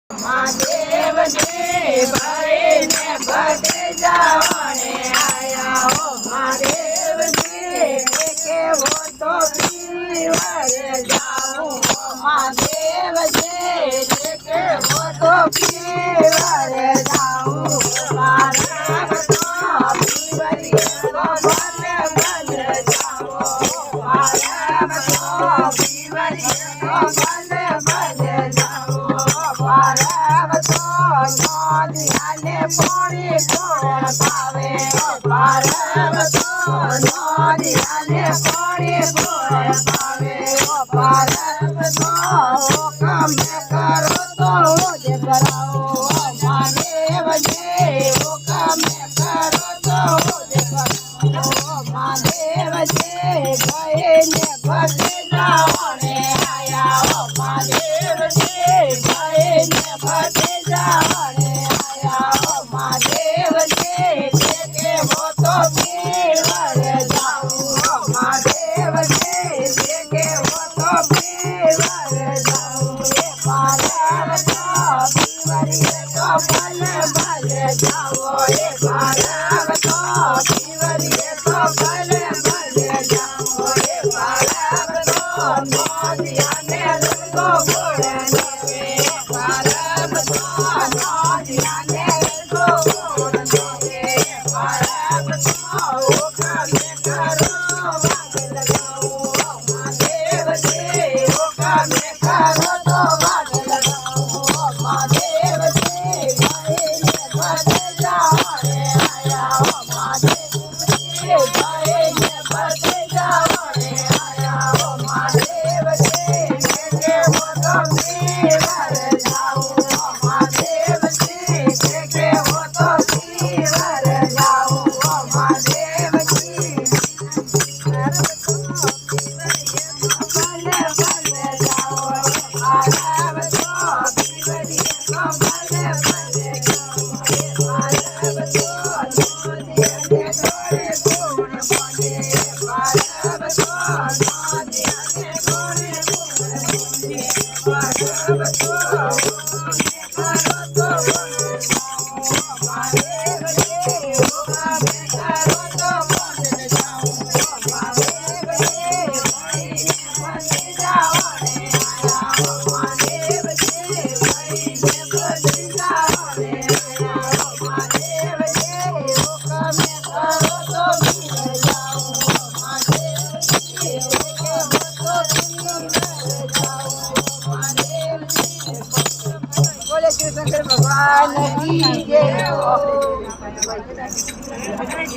महादेव जी भाई ने भतीजाओने आया हो महादेव जी के वो तो पीवर जाऊं हो महादेव जी के वो तो पीवर जाऊं मारा तो पीवरी को बने बन जाऊं मारा तो पीवरी को बने बन जाऊं नदियाने पानी कोण पावे पारव तो नदियाने पानी कोण पावे पारव तो काम करो तो जे कराओ महादेव जी वो काम करो तो जे कराओ महादेव जी गए ने भतीजाओने आया हो महादेव जी गए ने भतीजाओने आया हो महादेव जी के वो तो पीवर जाऊं हो महादेव जी के वो तो पीवर जाऊं ये पारव तो पीवरी तो बल बल जाओ ये पारव तो पीवरी तो बल बल जाओ ये पारव तो नदियाने को बोलने पारव तो नदियाने को बोलने पारव तो काम करो वाग लगाओ महादेव जी वो काम करो तो वाग लगाओ महादेव जी भाई ने भतीजाओने आया हो महादेव जी भाई ने भतीजाओने आया हो महादेव जी के वो तो पीवर जाऊं हो महादेव जी के वो तो पीवर जाऊं हो महादेव जी बल बल जाओ पारव तो पीवरी को बल बल जाओ पारव तो नदियाने कोड़े कोण बने पारव तो नदियाने कोड़े कोण बने पारव तो करो तो महादेव जी वो काम करो तो बन जाऊं महादेव जी भाई ने भतीजाओने आया हो महादेव जी भाई ने भतीजाओने आया हो महादेव जी वो काम करो तो भूल जाऊं महादेव जी के वो तो भूल जाऊं महादेव जी बोले कृष्ण भगवान की जय हो।